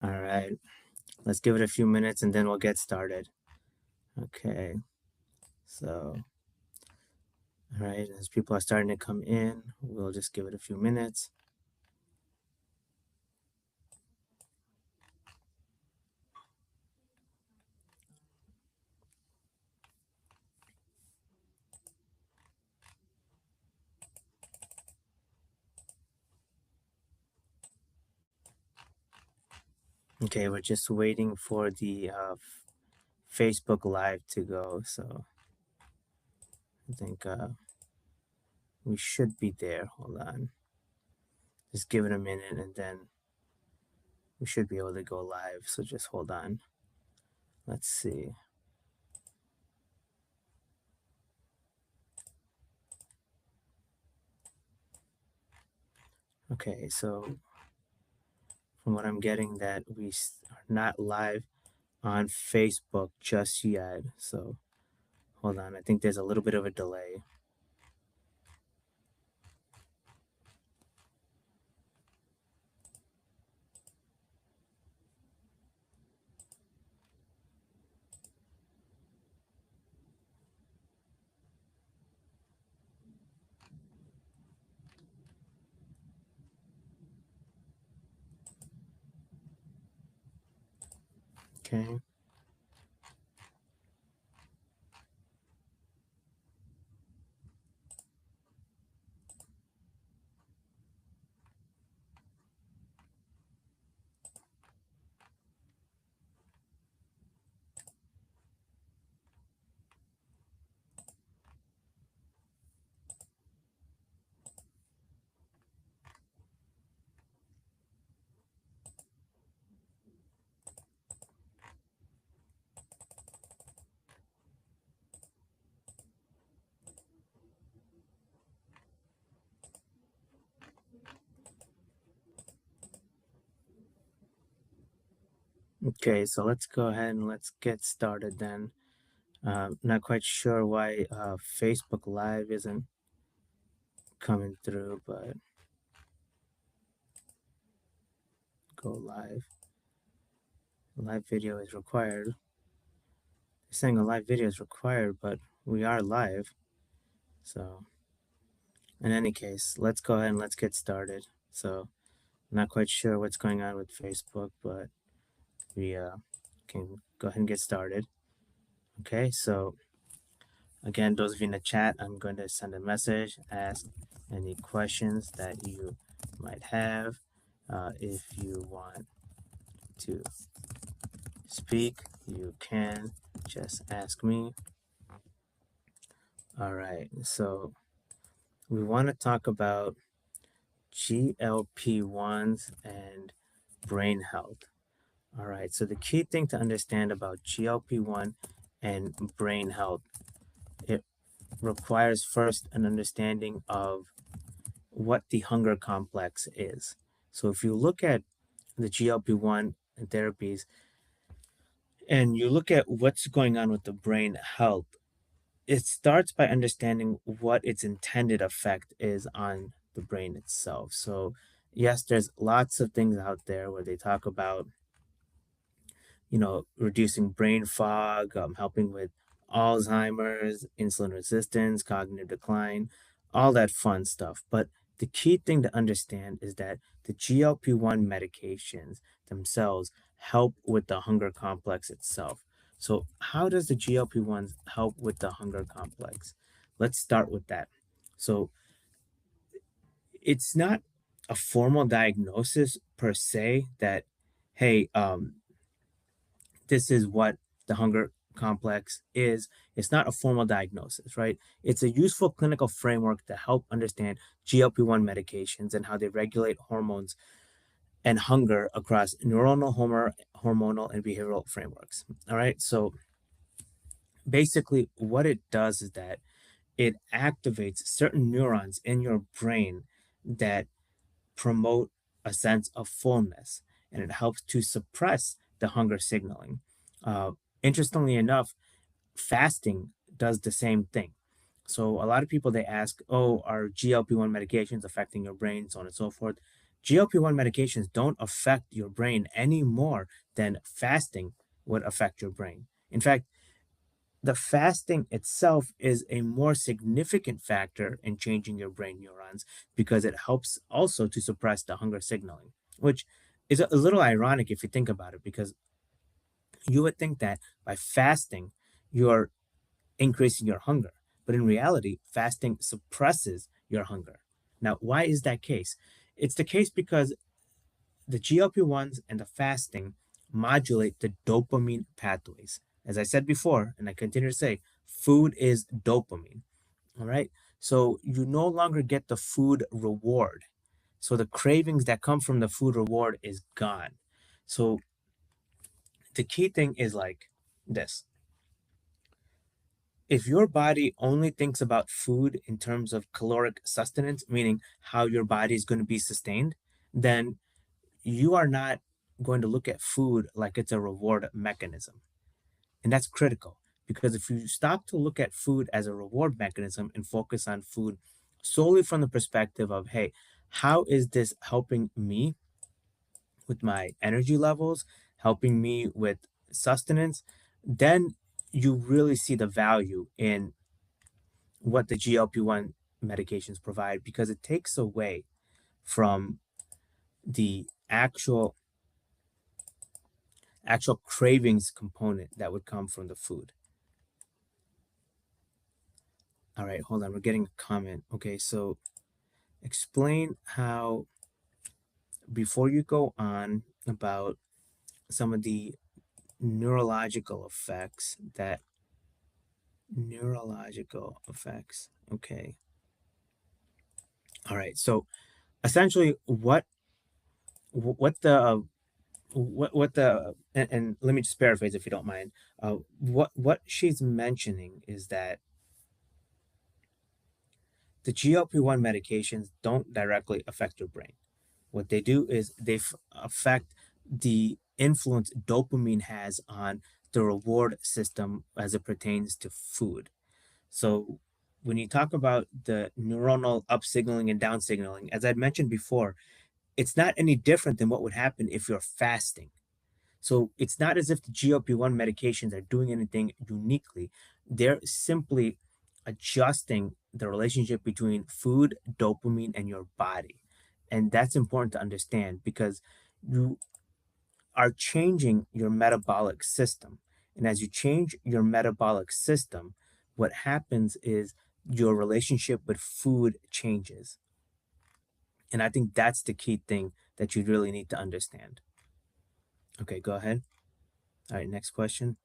All right, let's give it a few minutes and then we'll get started. Okay, so, all right, as people are starting to come in, we'll just give it a few minutes. Okay, we're just waiting for the Facebook Live to go, so I think we should be there. Hold on, just give it a minute and then we should be able to go live. So just hold on. Let's see. Okay, so from what I'm getting, that are not live on Facebook just yet. So hold on, I think there's a little bit of a delay. Okay. Okay, so let's go ahead and let's get started then. Not quite sure why Facebook Live isn't coming through, but go live. Live video is required. They're saying a live video is required, but we are live. So in any case, let's go ahead and let's get started. So not quite sure what's going on with Facebook, but we can go ahead and get started. Okay, so again, those of you in the chat, I'm going to send a message, ask any questions that you might have. If you want to speak, you can just ask me. All right, so we want to talk about GLP-1s and brain health. All right, so the key thing to understand about GLP-1 and brain health, it requires first an understanding of what the hunger complex is. So if you look at the GLP-1 therapies and you look at what's going on with the brain health, it starts by understanding what its intended effect is on the brain itself. So yes, there's lots of things out there where they talk about, reducing brain fog, helping with Alzheimer's, insulin resistance, cognitive decline, all that fun stuff. But the key thing to understand is that the GLP-1 medications themselves help with the hunger complex itself. So, how does the GLP-1s help with the hunger complex? Let's start with that. So, it's not a formal diagnosis per se that, hey, this is what the hunger complex is. It's not a formal diagnosis, right? It's a useful clinical framework to help understand GLP-1 medications and how they regulate hormones and hunger across hormonal, and behavioral frameworks. All right. So basically, what it does is that it activates certain neurons in your brain that promote a sense of fullness, and it helps to suppress the hunger signaling. Uh, Interestingly enough, fasting does the same thing. So a lot of people they ask, "Oh, are GLP-1 medications affecting your brain, so on and so forth?" GLP-1 medications don't affect your brain any more than fasting would affect your brain. In fact, the fasting itself is a more significant factor in changing your brain neurons because it helps also to suppress the hunger signaling, which is a little ironic if you think about it, because you would think that by fasting, you're increasing your hunger. But in reality, fasting suppresses your hunger. Now, why is that case? It's the case because the GLP-1s and the fasting modulate the dopamine pathways. As I said before, and I continue to say, food is dopamine. All right. So you no longer get the food reward. So the cravings that come from the food reward is gone. So the key thing is like this: if your body only thinks about food in terms of caloric sustenance, meaning how your body is going to be sustained, then you are not going to look at food like it's a reward mechanism. And that's critical, because if you stop to look at food as a reward mechanism and focus on food solely from the perspective of, hey, how is this helping me with my energy levels, helping me with sustenance, then you really see the value in what the GLP-1 medications provide, because it takes away from the actual cravings component that would come from the food. All right, hold on. We're getting a comment. Okay, so explain how, before you go on about some of the neurological effects that neurological effects. Okay. All right. So essentially what the and let me just paraphrase if you don't mind. What she's mentioning is that the GLP-1 medications don't directly affect your brain. What they do is affect the influence dopamine has on the reward system as it pertains to food. So when you talk about the neuronal up signaling and down signaling, as I mentioned before, it's not any different than what would happen if you're fasting. So it's not as if the GLP-1 medications are doing anything uniquely. They're simply adjusting the relationship between food, dopamine, and your body. And that's important to understand, because you are changing your metabolic system. And as you change your metabolic system, what happens is your relationship with food changes. And I think that's the key thing that you really need to understand. Okay, go ahead. All right, next question.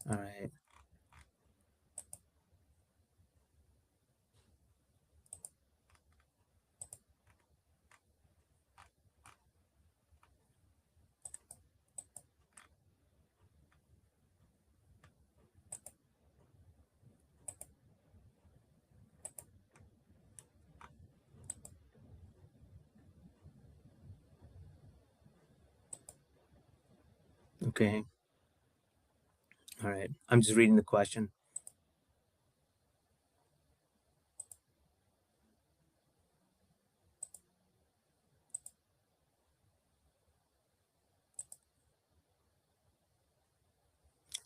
All right. Okay. All right. I'm just reading the question.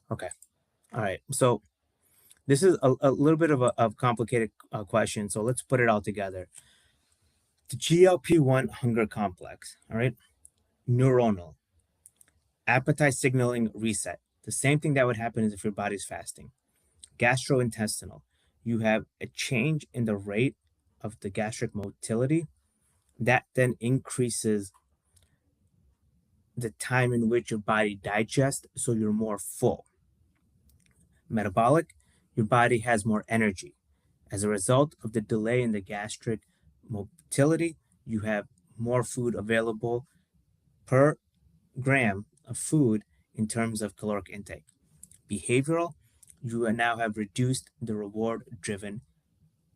Okay. All right. So this is a little bit of a complicated question. So let's put it all together. The GLP-1 hunger complex. All right. Neuronal appetite signaling reset. The same thing that would happen is if your body's fasting. Gastrointestinal. You have a change in the rate of the gastric motility that then increases the time in which your body digests, so you're more full. Metabolic, your body has more energy. As a result of the delay in the gastric motility, you have more food available per gram of food in terms of caloric intake. Behavioral, you now have reduced the reward driven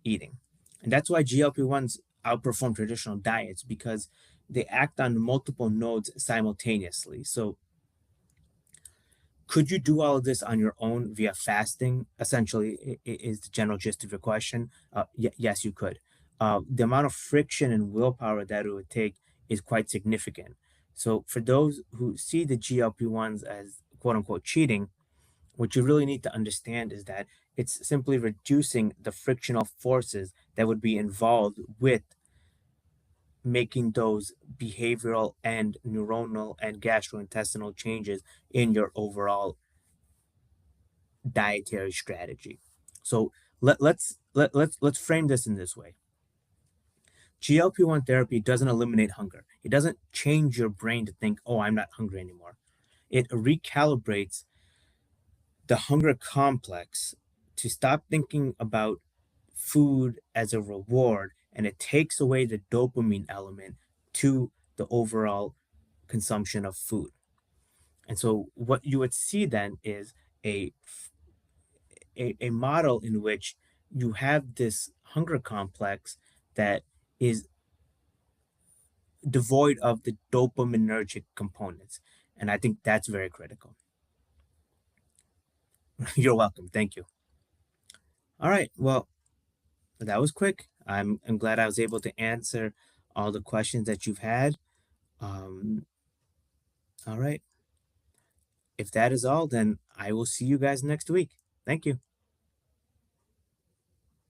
eating. And that's why GLP-1s outperform traditional diets because they act on multiple nodes simultaneously. So, could you do all of this on your own via fasting? Essentially, is the general gist of your question. Yes, you could. The amount of friction and willpower that it would take is quite significant. So, for those who see the GLP-1s as quote unquote cheating, what you really need to understand is that it's simply reducing the frictional forces that would be involved with making those behavioral and neuronal and gastrointestinal changes in your overall dietary strategy. So let's frame this in this way. GLP-1 therapy doesn't eliminate hunger. It doesn't change your brain to think, "Oh, I'm not hungry anymore." It recalibrates the hunger complex to stop thinking about food as a reward, and it takes away the dopamine element to the overall consumption of food. And so what you would see then is a a model in which you have this hunger complex that is devoid of the dopaminergic components. And I think that's very critical. You're welcome. Thank you. All right. Well, that was quick. I'm glad I was able to answer all the questions that you've had. Um, all right. If that is all, then I will see you guys next week. Thank you.